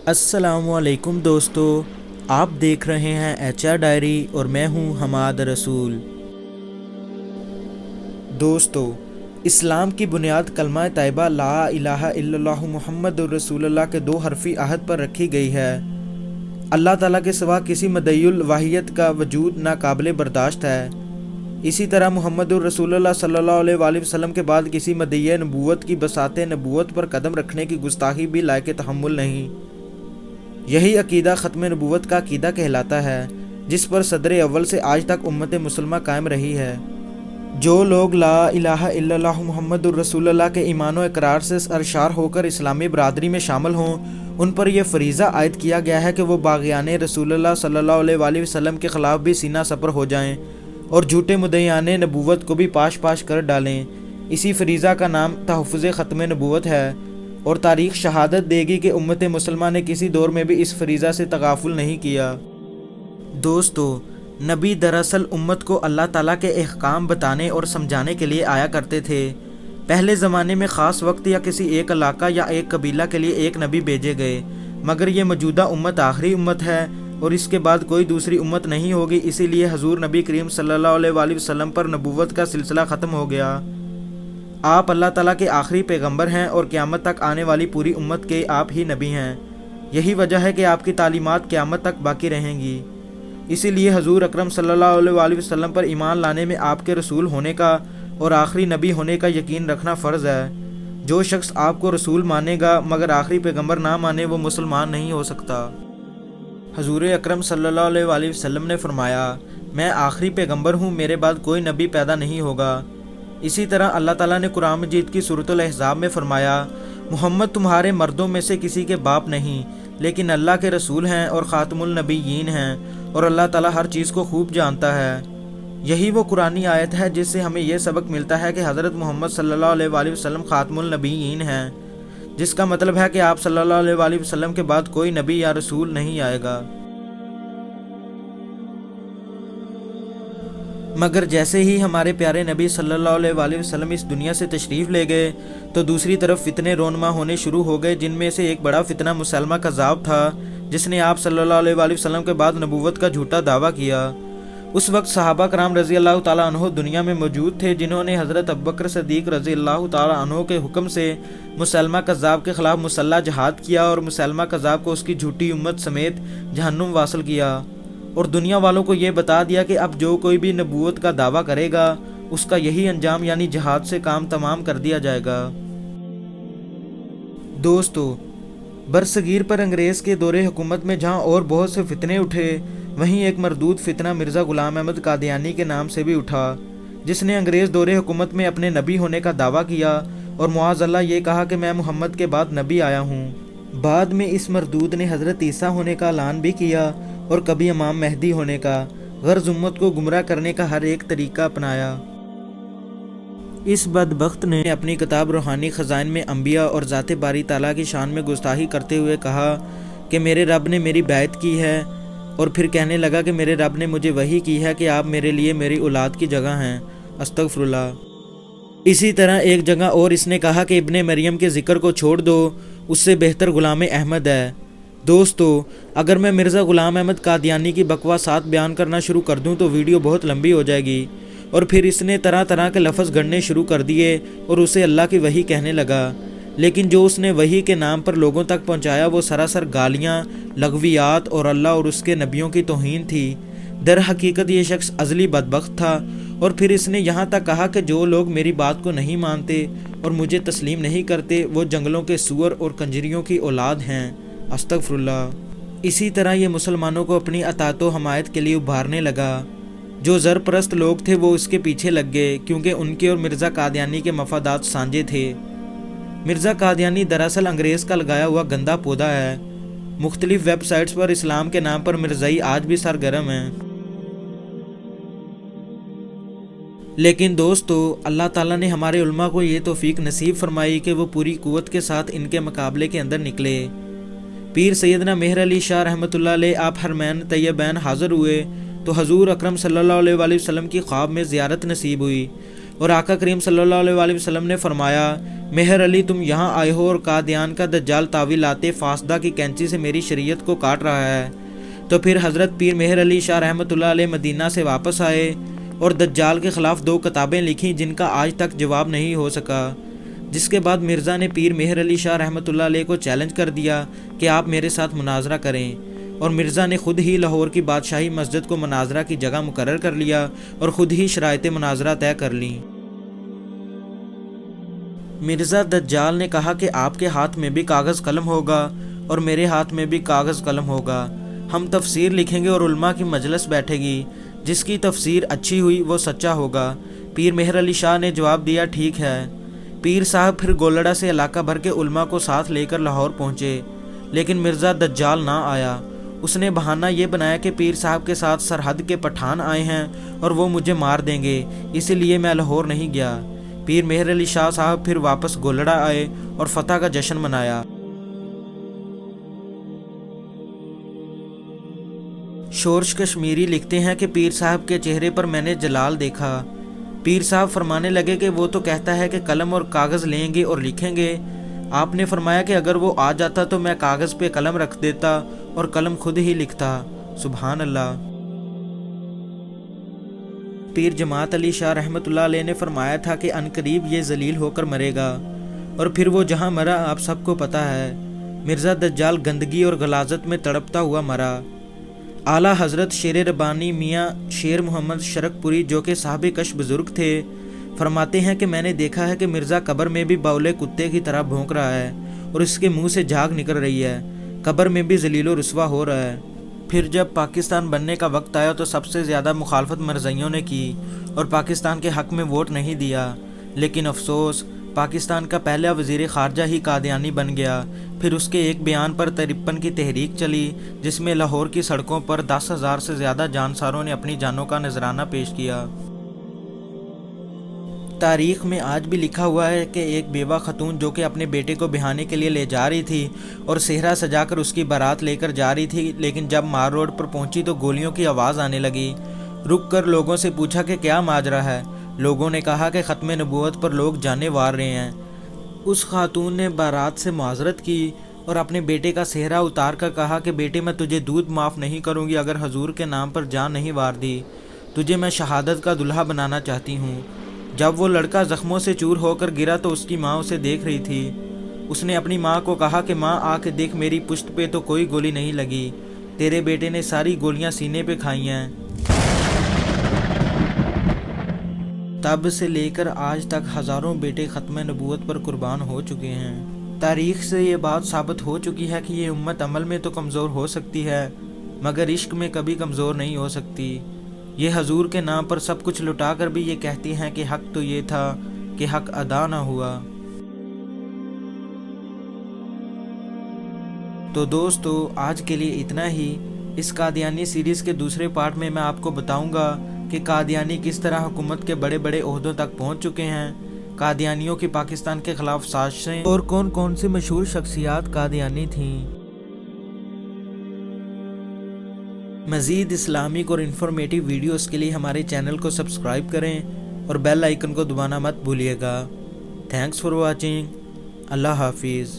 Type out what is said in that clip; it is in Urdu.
السلام علیکم دوستو، آپ دیکھ رہے ہیں HR ڈائری اور میں ہوں حماد رسول۔ دوستو، اسلام کی بنیاد کلمہ طیبہ لا الہ الا اللہ محمد رسول اللہ کے 2 حرفی عہد پر رکھی گئی ہے۔ اللہ تعالیٰ کے سوا کسی مدعی الوحیت کا وجود ناقابل برداشت ہے۔ اسی طرح محمد رسول اللہ صلی اللہ علیہ وآلہ وسلم کے بعد کسی مدعی نبوت کی بساط نبوت پر قدم رکھنے کی گستاخی بھی لائق تحمل نہیں۔ یہی عقیدہ ختم نبوت کا عقیدہ کہلاتا ہے، جس پر صدر اول سے آج تک امت مسلمہ قائم رہی ہے۔ جو لوگ لا الہ الا اللہ محمد الرسول اللہ کے ایمان و اقرار سے سرشار ہو کر اسلامی برادری میں شامل ہوں، ان پر یہ فریضہ عائد کیا گیا ہے کہ وہ باغیان رسول اللہ صلی اللہ علیہ وآلہ وسلم کے خلاف بھی سینہ سپر ہو جائیں اور جھوٹے مدعیان نبوت کو بھی پاش پاش کر ڈالیں۔ اسی فریضہ کا نام تحفظ ختم نبوت ہے، اور تاریخ شہادت دے گی کہ امت مسلمہ نے کسی دور میں بھی اس فریضہ سے تغافل نہیں کیا۔ دوستو، نبی دراصل امت کو اللہ تعالیٰ کے احکام بتانے اور سمجھانے کے لیے آیا کرتے تھے۔ پہلے زمانے میں خاص وقت یا کسی ایک علاقہ یا ایک قبیلہ کے لیے ایک نبی بھیجے گئے، مگر یہ موجودہ امت آخری امت ہے اور اس کے بعد کوئی دوسری امت نہیں ہوگی، اسی لیے حضور نبی کریم صلی اللہ علیہ وآلہ وسلم پر نبوت کا سلسلہ ختم ہو گیا۔ آپ اللہ تعالیٰ کے آخری پیغمبر ہیں اور قیامت تک آنے والی پوری امت کے آپ ہی نبی ہیں۔ یہی وجہ ہے کہ آپ کی تعلیمات قیامت تک باقی رہیں گی۔ اسی لیے حضور اکرم صلی اللہ علیہ وآلہ وسلم پر ایمان لانے میں آپ کے رسول ہونے کا اور آخری نبی ہونے کا یقین رکھنا فرض ہے۔ جو شخص آپ کو رسول مانے گا مگر آخری پیغمبر نہ مانے، وہ مسلمان نہیں ہو سکتا۔ حضور اکرم صلی اللہ علیہ وآلہ وسلم نے فرمایا، میں آخری پیغمبر ہوں، میرے بعد کوئی نبی پیدا نہیں ہوگا۔ اسی طرح اللہ تعالیٰ نے قرآن مجید کی سورۃ الاحزاب میں فرمایا، محمد تمہارے مردوں میں سے کسی کے باپ نہیں، لیکن اللہ کے رسول ہیں اور خاتم النبیین ہیں، اور اللہ تعالیٰ ہر چیز کو خوب جانتا ہے۔ یہی وہ قرآنی آیت ہے جس سے ہمیں یہ سبق ملتا ہے کہ حضرت محمد صلی اللہ علیہ وآلہ وسلم خاتم النبیین ہیں، جس کا مطلب ہے کہ آپ صلی اللہ علیہ وآلہ وسلم کے بعد کوئی نبی یا رسول نہیں آئے گا۔ مگر جیسے ہی ہمارے پیارے نبی صلی اللہ علیہ وآلہ وسلم اس دنیا سے تشریف لے گئے تو دوسری طرف فتنے رونما ہونے شروع ہو گئے، جن میں سے ایک بڑا فتنہ مسلمہ کذاب تھا، جس نے آپ صلی اللہ علیہ وآلہ وسلم کے بعد نبوت کا جھوٹا دعویٰ کیا۔ اس وقت صحابہ کرام رضی اللہ تعالیٰ عنہ دنیا میں موجود تھے، جنہوں نے حضرت ابوبکر صدیق رضی اللہ تعالیٰ عنہ کے حکم سے مسلمہ کذاب کے خلاف مسلح جہاد کیا اور مسلمہ کذاب کو اس کی جھوٹی امت سمیت جہنم واصل کیا، اور دنیا والوں کو یہ بتا دیا کہ اب جو کوئی بھی نبوت کا دعویٰ کرے گا اس کا یہی انجام یعنی جہاد سے کام تمام کر دیا جائے گا۔ دوستو، برصغیر پر انگریز کے دور حکومت میں جہاں اور بہت سے فتنے اٹھے، وہیں ایک مردود فتنہ مرزا غلام احمد قادیانی کے نام سے بھی اٹھا، جس نے انگریز دور حکومت میں اپنے نبی ہونے کا دعویٰ کیا اور معاذ اللہ یہ کہا کہ میں محمد کے بعد نبی آیا ہوں۔ بعد میں اس مردود نے حضرت عیسیٰ ہونے کا اعلان بھی کیا اور کبھی امام مہدی ہونے کا، غرض امت کو گمراہ کرنے کا ہر ایک طریقہ اپنایا۔ اس بدبخت نے اپنی کتاب روحانی خزائن میں انبیاء اور ذات باری تعالیٰ کی شان میں گستاخی کرتے ہوئے کہا کہ میرے رب نے میری بیعت کی ہے، اور پھر کہنے لگا کہ میرے رب نے مجھے وحی کی ہے کہ آپ میرے لیے میری اولاد کی جگہ ہیں، استغفر اللہ۔ اسی طرح ایک جگہ اور اس نے کہا کہ ابن مریم کے ذکر کو چھوڑ دو، اس سے بہتر غلام احمد ہے۔ دوستو، اگر میں مرزا غلام احمد قادیانی کی بکواسات بیان کرنا شروع کر دوں تو ویڈیو بہت لمبی ہو جائے گی، اور پھر اس نے طرح طرح کے لفظ گھڑنے شروع کر دیے اور اسے اللہ کی وحی کہنے لگا، لیکن جو اس نے وحی کے نام پر لوگوں تک پہنچایا وہ سراسر گالیاں، لغویات اور اللہ اور اس کے نبیوں کی توہین تھی۔ در حقیقت یہ شخص ازلی بدبخت تھا، اور پھر اس نے یہاں تک کہا کہ جو لوگ میری بات کو نہیں مانتے اور مجھے تسلیم نہیں کرتے وہ جنگلوں کے سور اور کنجریوں کی اولاد ہیں، استغفر اللہ۔ اسی طرح یہ مسلمانوں کو اپنی اطاعت و حمایت کے لیے ابھارنے لگا۔ جو زر پرست لوگ تھے وہ اس کے پیچھے لگ گئے، کیونکہ ان کے اور مرزا قادیانی کے مفادات سانجے تھے۔ مرزا قادیانی دراصل انگریز کا لگایا ہوا گندا پودا ہے۔ مختلف ویب سائٹس پر اسلام کے نام پر مرزائی آج بھی سرگرم ہیں۔ لیکن دوستو، اللہ تعالیٰ نے ہمارے علماء کو یہ توفیق نصیب فرمائی کہ وہ پوری قوت کے ساتھ ان کے مقابلے کے اندر نکلے۔ پیر سیدنا مہر علی شاہ رحمۃ اللہ علیہ آپ حرمین طیبین حاضر ہوئے تو حضور اکرم صلی اللہ علیہ وآلہ وسلم کی خواب میں زیارت نصیب ہوئی۔ اور آقا کریم صلی اللہ علیہ وسلم نے فرمایا مہر علی تم یہاں آئے ہو اور قادیان کا دجال تعویل لاتے فاسدہ کی کینچی سے میری شریعت کو کاٹ رہا ہے۔ تو پھر حضرت پیر مہر علی شاہ رحمۃ اللہ علیہ مدینہ سے واپس آئے اور دجال کے خلاف 2 کتابیں لکھیں جن کا آج تک جواب نہیں ہو سکا، جس کے بعد مرزا نے پیر مہر علی شاہ رحمۃ اللہ علیہ کو چیلنج کر دیا کہ آپ میرے ساتھ مناظرہ کریں، اور مرزا نے خود ہی لاہور کی بادشاہی مسجد کو مناظرہ کی جگہ مقرر کر لیا اور خود ہی شرائط مناظرہ طے کر لیں۔ مرزا دجال نے کہا کہ آپ کے ہاتھ میں بھی کاغذ قلم ہوگا اور میرے ہاتھ میں بھی کاغذ قلم ہوگا، ہم تفسیر لکھیں گے اور علماء کی مجلس بیٹھے گی، جس کی تفسیر اچھی ہوئی وہ سچا ہوگا۔ پیر مہر علی شاہ نے جواب دیا ٹھیک ہے۔ پیر صاحب پھر گولڑا سے علاقہ بھر کے علماء کو ساتھ لے کر لاہور پہنچے، لیکن مرزا دجال نہ آیا۔ اس نے بہانہ یہ بنایا کہ پیر صاحب کے ساتھ سرحد کے پٹھان آئے ہیں اور وہ مجھے مار دیں گے، اسی لیے میں لاہور نہیں گیا۔ پیر مہر علی شاہ صاحب پھر واپس گولڑا آئے اور فتح کا جشن منایا۔ شورش کشمیری لکھتے ہیں کہ پیر صاحب کے چہرے پر میں نے جلال دیکھا۔ پیر صاحب فرمانے لگے کہ وہ تو کہتا ہے کہ قلم اور کاغذ لیں گے اور لکھیں گے۔ آپ نے فرمایا کہ اگر وہ آ جاتا تو میں کاغذ پہ قلم رکھ دیتا اور قلم خود ہی لکھتا۔ سبحان اللہ۔ پیر جماعت علی شاہ رحمۃ اللہ علیہ نے فرمایا تھا کہ عنقریب یہ ذلیل ہو کر مرے گا، اور پھر وہ جہاں مرا آپ سب کو پتہ ہے۔ مرزا دجال گندگی اور غلاظت میں تڑپتا ہوا مرا۔ اعلیٰ حضرت شیر ربانی میاں شیر محمد شرک پوری جو کہ صاحب کش بزرگ تھے فرماتے ہیں کہ میں نے دیکھا ہے کہ مرزا قبر میں بھی بولے کتے کی طرح بھونک رہا ہے اور اس کے منہ سے جھاگ نکل رہی ہے، قبر میں بھی ذلیل و رسوا ہو رہا ہے۔ پھر جب پاکستان بننے کا وقت آیا تو سب سے زیادہ مخالفت مرزائیوں نے کی اور پاکستان کے حق میں ووٹ نہیں دیا، لیکن افسوس پاکستان کا پہلا وزیر خارجہ ہی قادیانی بن گیا۔ پھر اس کے ایک بیان پر 53 کی تحریک چلی، جس میں لاہور کی سڑکوں پر 10,000 سے زیادہ جانساروں نے اپنی جانوں کا نذرانہ پیش کیا۔ تاریخ میں آج بھی لکھا ہوا ہے کہ ایک بیوہ خاتون جو کہ اپنے بیٹے کو بہانے کے لیے لے جا رہی تھی اور صحرا سجا کر اس کی بارات لے کر جا رہی تھی، لیکن جب مار روڈ پر پہنچی تو گولیوں کی آواز آنے لگی۔ رک کر لوگوں سے پوچھا کہ کیا ماجرا ہے۔ لوگوں نے کہا کہ ختم نبوت پر لوگ جانیں وار رہے ہیں۔ اس خاتون نے بارات سے معذرت کی اور اپنے بیٹے کا صحرا اتار کر کہا کہ بیٹے میں تجھے دودھ معاف نہیں کروں گی اگر حضور کے نام پر جان نہیں وار دی، تجھے میں شہادت کا دلہا بنانا چاہتی ہوں۔ جب وہ لڑکا زخموں سے چور ہو کر گرا تو اس کی ماں اسے دیکھ رہی تھی۔ اس نے اپنی ماں کو کہا کہ ماں آ کے دیکھ میری پشت پہ تو کوئی گولی نہیں لگی، تیرے بیٹے نے ساری گولیاں سینے پہ کھائی ہیں۔ تب سے لے کر آج تک ہزاروں بیٹے ختم نبوت پر قربان ہو چکے ہیں۔ تاریخ سے یہ بات ثابت ہو چکی ہے کہ یہ امت عمل میں تو کمزور ہو سکتی ہے مگر عشق میں کبھی کمزور نہیں ہو سکتی۔ یہ حضور کے نام پر سب کچھ لٹا کر بھی یہ کہتی ہیں کہ حق تو یہ تھا کہ حق ادا نہ ہوا۔ تو دوستو آج کے لیے اتنا ہی۔ اس قادیانی سیریز کے دوسرے پارٹ میں آپ کو بتاؤں گا کہ قادیانی کس طرح حکومت کے بڑے بڑے عہدوں تک پہنچ چکے ہیں، قادیانیوں کی پاکستان کے خلاف سازشیں اور کون کون سی مشہور شخصیات قادیانی تھیں۔ مزید اسلامک اور انفارمیٹیو ویڈیوز کے لیے ہمارے چینل کو سبسکرائب کریں اور بیل آئیکن کو دبانا مت بھولیے گا۔ Thanks for watching. اللہ حافظ۔